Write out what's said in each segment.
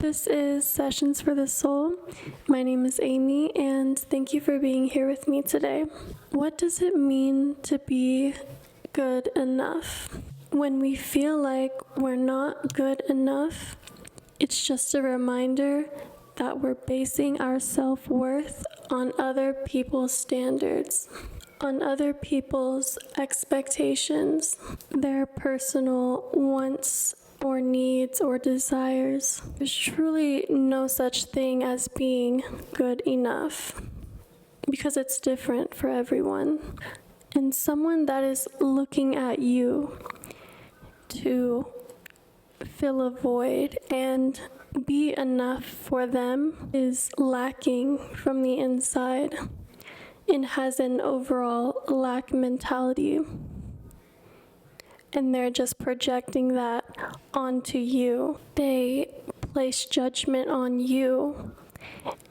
This is Sessions for the Soul. My name is Amy, and thank you for being here with me today. What does it mean to be good enough? When we feel like we're not good enough, it's just a reminder that we're basing our self-worth on other people's standards, on other people's expectations, their personal wants or needs or desires. There's truly no such thing as being good enough because it's different for everyone. And someone that is looking at you to fill a void and be enough for them is lacking from the inside and has an overall lack mentality. And they're just projecting that onto you. They place judgment on you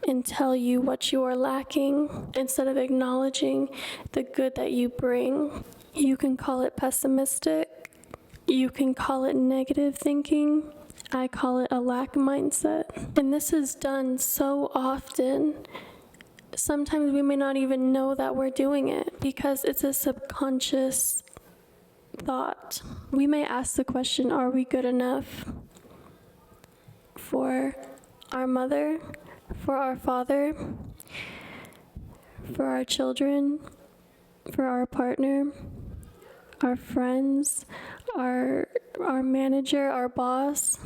and tell you what you are lacking instead of acknowledging the good that you bring. You can call it pessimistic. You can call it negative thinking. I call it a lack mindset. And this is done so often. Sometimes we may not even know that we're doing it because it's a subconscious thought. We may ask the question, are we good enough for our mother, for our father, for our children, for our partner, our friends, our manager, our boss,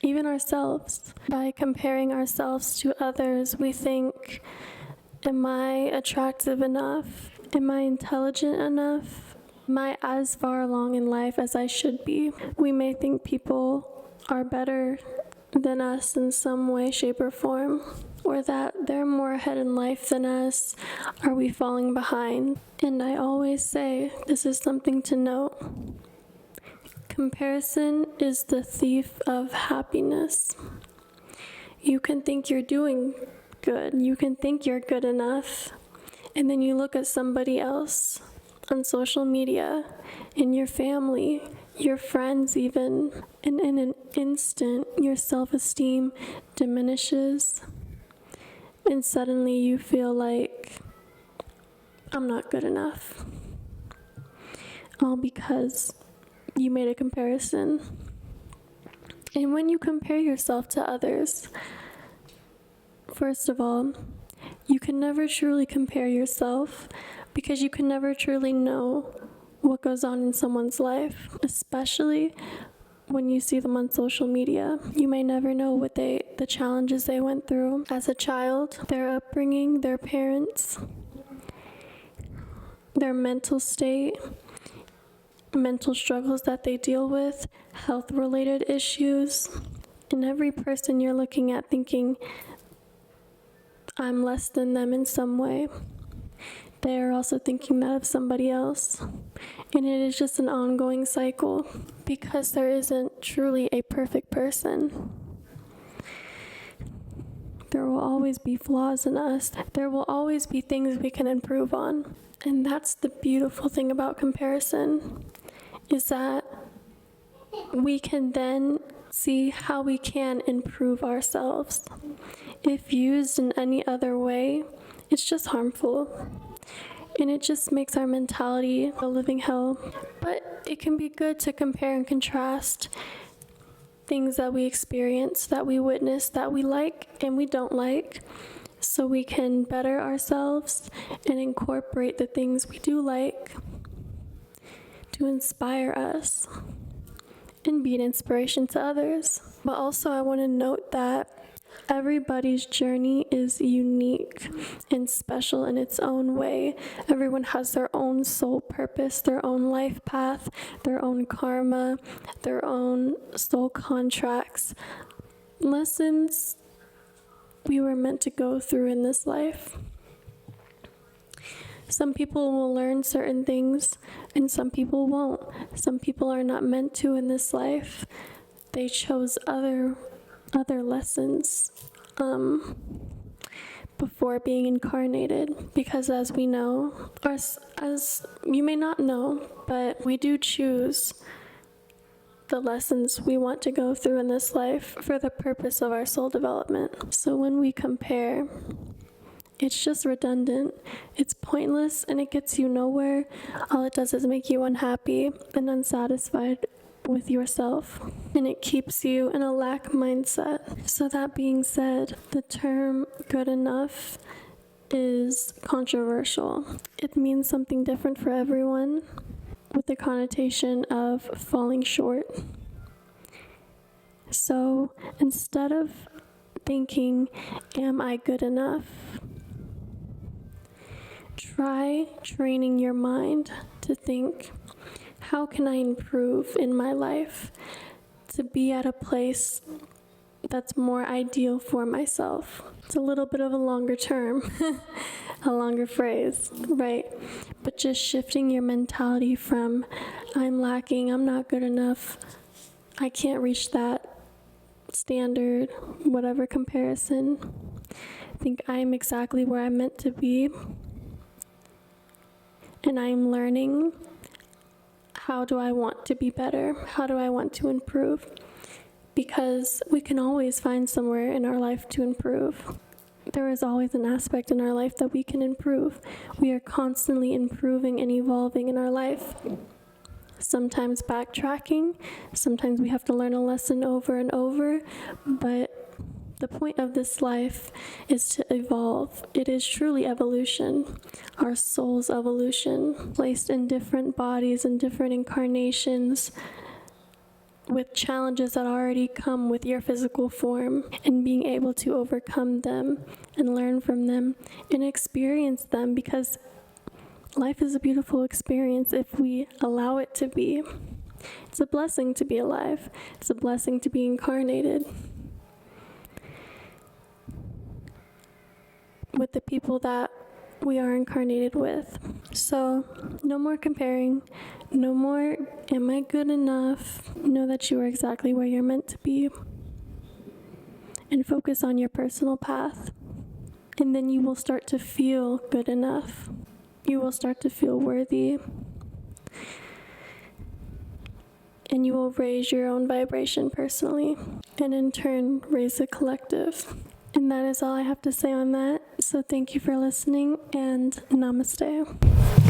even ourselves? By comparing ourselves to others, we think, am I attractive enough? Am I intelligent enough? Am I as far along in life as I should be? We may think people are better than us in some way, shape, or form, or that they're more ahead in life than us. Are we falling behind? And I always say, this is something to note. Comparison is the thief of happiness. You can think you're doing good. You can think you're good enough. And then you look at somebody else on social media, in your family, your friends even, and in an instant, your self-esteem diminishes. And suddenly you feel like, I'm not good enough. All because you made a comparison. And when you compare yourself to others, first of all, you can never truly compare yourself because you can never truly know what goes on in someone's life, especially when you see them on social media. You may never know what the challenges they went through as a child, their upbringing, their parents, their mental state, mental struggles that they deal with, health-related issues. And every person you're looking at thinking, I'm less than them in some way. They are also thinking that of somebody else. And it is just an ongoing cycle because there isn't truly a perfect person. There will always be flaws in us. There will always be things we can improve on. And that's the beautiful thing about comparison, is that we can then see how we can improve ourselves. If used in any other way, it's just harmful. And it just makes our mentality a living hell. But it can be good to compare and contrast things that we experience, that we witness, that we like and we don't like, so we can better ourselves and incorporate the things we do like to inspire us and be an inspiration to others. But also I want to note that everybody's journey is unique and special in its own way. Everyone has their own soul purpose, their own life path, their own karma, their own soul contracts, lessons we were meant to go through in this life. Some people will learn certain things and some people won't. Some people are not meant to in this life. They chose other lessons before being incarnated, because as we know, or as you may not know, but we do choose the lessons we want to go through in this life for the purpose of our soul development. So when we compare, it's just redundant, it's pointless, and it gets you nowhere. All it does is make you unhappy and unsatisfied with yourself, and it keeps you in a lack mindset. So that being said, the term good enough is controversial. It means something different for everyone, with the connotation of falling short. So instead of thinking, am I good enough? Try training your mind to think, how can I improve in my life to be at a place that's more ideal for myself? It's a little bit of a longer term, a longer phrase, right? But just shifting your mentality from, I'm lacking, I'm not good enough, I can't reach that standard, whatever comparison. I think I'm exactly where I'm meant to be. And I'm learning, how do I want to be better? How do I want to improve? Because we can always find somewhere in our life to improve. There is always an aspect in our life that we can improve. We are constantly improving and evolving in our life. Sometimes backtracking, sometimes we have to learn a lesson over and over, but the point of this life is to evolve. It is truly evolution, our soul's evolution, placed in different bodies and different incarnations, with challenges that already come with your physical form, and being able to overcome them and learn from them and experience them, because life is a beautiful experience if we allow it to be. It's a blessing to be alive. It's a blessing to be incarnated with the people that we are incarnated with. So no more comparing, no more, am I good enough? Know that you are exactly where you're meant to be, and focus on your personal path. And then you will start to feel good enough. You will start to feel worthy, and you will raise your own vibration personally, and in turn raise the collective. And that is all I have to say on that. So thank you for listening, and namaste.